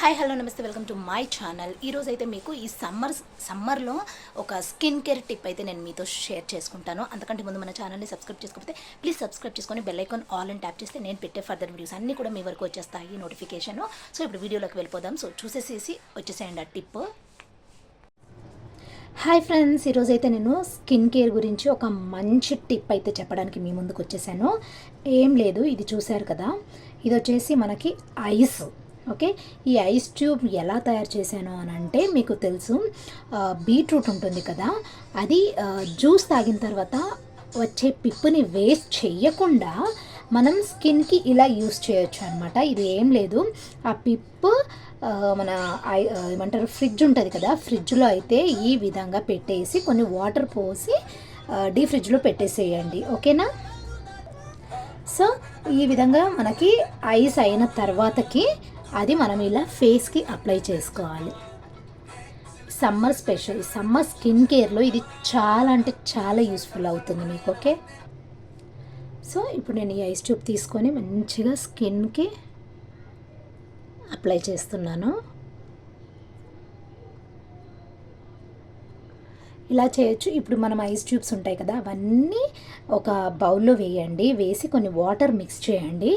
Hi hello నమస్తే welcome to my channel. ఈరోజు అయితే మీకు ఈ సమ్మర్లో ఒక స్కిన్ కేర్ టిప్ అయితే నేను మీతో షేర్ చేసుకుంటాను. అంతకంటే ముందు మన ఛానల్ని సబ్స్క్రైబ్ చేసుకోకపోతే ప్లీజ్ సబ్స్క్రైబ్ చేసుకొని బెల్ ఐకాన్ ఆల్ అని ట్యాప్ చేస్తే నేను పెట్టే ఫర్దర్ వీడియోస్ అన్నీ కూడా మీ వరకు వచ్చేస్తాయి నోటిఫికేషన్. సో ఇప్పుడు వీడియోలోకి వెళ్ళిపోదాం. సో చూసేసేసి వచ్చేసేయండి ఆ టిప్. హాయ్ ఫ్రెండ్స్, ఈరోజైతే నేను స్కిన్ కేర్ గురించి ఒక మంచి టిప్ అయితే చెప్పడానికి మీ ముందుకు వచ్చేసాను. ఏం లేదు, ఇది చూశారు కదా, ఇది వచ్చేసి మనకి ఐస్. ఓకే, ఈ ఐస్ ట్యూబ్ ఎలా తయారు చేశాను అని అంటే మీకు తెలుసు, బీట్రూట్ ఉంటుంది కదా, అది జ్యూస్ తాగిన తర్వాత వచ్చే పిప్పుని వేస్ట్ చేయకుండా మనం స్కిన్కి ఇలా యూస్ చేయొచ్చు అనమాట. ఇది ఏం లేదు, ఆ పిప్పు మన ఏమంటారు ఫ్రిడ్జ్ ఉంటుంది కదా, ఫ్రిడ్జ్లో అయితే ఈ విధంగా పెట్టేసి కొన్ని వాటర్ పోసి డీ ఫ్రిడ్జ్లో పెట్టేసేయండి. ఓకేనా? సో ఈ విధంగా మనకి ఐస్ అయిన తర్వాతకి అది మనం ఇలా ఫేస్కి అప్లై చేసుకోవాలి. సమ్మర్ స్పెషల్, సమ్మర్ స్కిన్ కేర్లో ఇది చాలా అంటే చాలా యూస్ఫుల్ అవుతుంది మీకు. ఓకే, సో ఇప్పుడు నేను ఈ ఐస్ ట్యూబ్ తీసుకొని మంచిగా స్కిన్కి అప్లై చేస్తున్నాను. ఇలా చేయొచ్చు. ఇప్పుడు మనం ఐస్ ట్యూబ్స్ ఉంటాయి కదా, అవన్నీ ఒక బౌల్లో వేయండి. వేసి కొన్ని వాటర్ మిక్స్ చేయండి.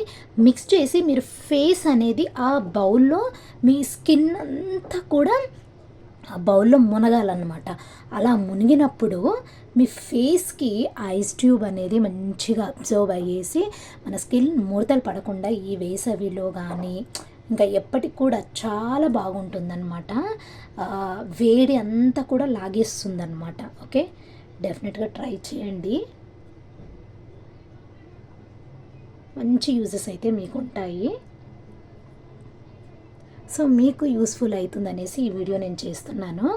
మిక్స్ చేసి మీరు ఫేస్ అనేది ఆ బౌల్లో మీ స్కిన్ అంతా కూడా ఆ బౌల్లో మునగాలన్నమాట. అలా మునిగినప్పుడు మీ ఫేస్కి ఐస్ ట్యూబ్ అనేది మంచిగా అబ్జర్వ్ అయ్యేసి మన స్కిన్ ముడతలు పడకుండా ఈ వేసవిలో కానీ ఇంకా ఎప్పటికి కూడా చాలా బాగుంటుందన్నమాట. వేడి అంతా కూడా లాగేస్తుందన్నమాట. ఓకే, డెఫినెట్గా ట్రై చేయండి. మంచి యూజెస్ అయితే మీకు ఉంటాయి. సో మీకు యూస్ఫుల్ అవుతుందనేసి ఈ వీడియో నేను చేస్తున్నాను.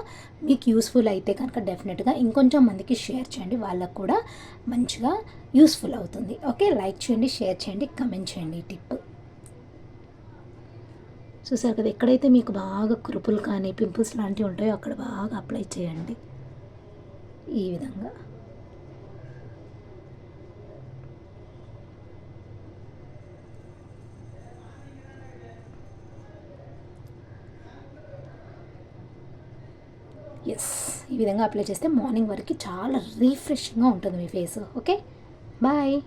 మీకు యూస్ఫుల్ అయితే కనుక డెఫినెట్గా ఇంకొంచెం మందికి షేర్ చేయండి, వాళ్ళకు కూడా మంచిగా యూస్ఫుల్ అవుతుంది. ఓకే, లైక్ చేయండి, షేర్ చేయండి, కమెంట్ చేయండి. ఈ టిప్ చూసారు కదా, ఎక్కడైతే మీకు బాగా కురుపులు కానీ పింపుల్స్ లాంటివి ఉంటాయో అక్కడ బాగా అప్లై చేయండి ఈ విధంగా. ఎస్, ఈ విధంగా అప్లై చేస్తే మార్నింగ్ వరకు చాలా రీఫ్రెషింగ్గా ఉంటుంది మీ ఫేస్. Okay, bye.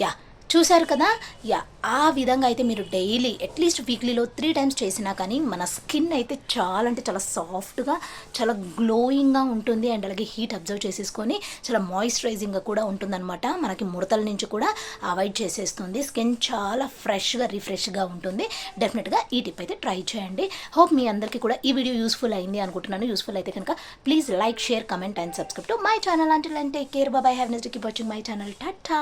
యా, చూశారు కదా. యా, ఆ విధంగా అయితే మీరు డైలీ అట్లీస్ట్ వీక్లీలో 3 times చేసినా కానీ మన స్కిన్ అయితే చాలా అంటే చాలా సాఫ్ట్గా, చాలా గ్లోయింగ్గా ఉంటుంది. అండ్ అలాగే హీట్ అబ్జర్వ్ చేసేసుకొని చాలా మాయిశ్చరైజింగ్గా కూడా ఉంటుందన్నమాట. మనకి ముడతల నుంచి కూడా అవాయిడ్ చేసేస్తుంది. స్కిన్ చాలా ఫ్రెష్గా రిఫ్రెష్గా ఉంటుంది. డెఫినెట్గా ఈ టిప్ అయితే ట్రై చేయండి. హోప్ మీ అందరికీ కూడా ఈ వీడియో యూస్ఫుల్ అయింది అనుకుంటున్నాను. యూస్ఫుల్ అయితే కనుక please like, share, comment and subscribe to my channel. Until and take care, bye, have nice day, keep watching my channel. Tata.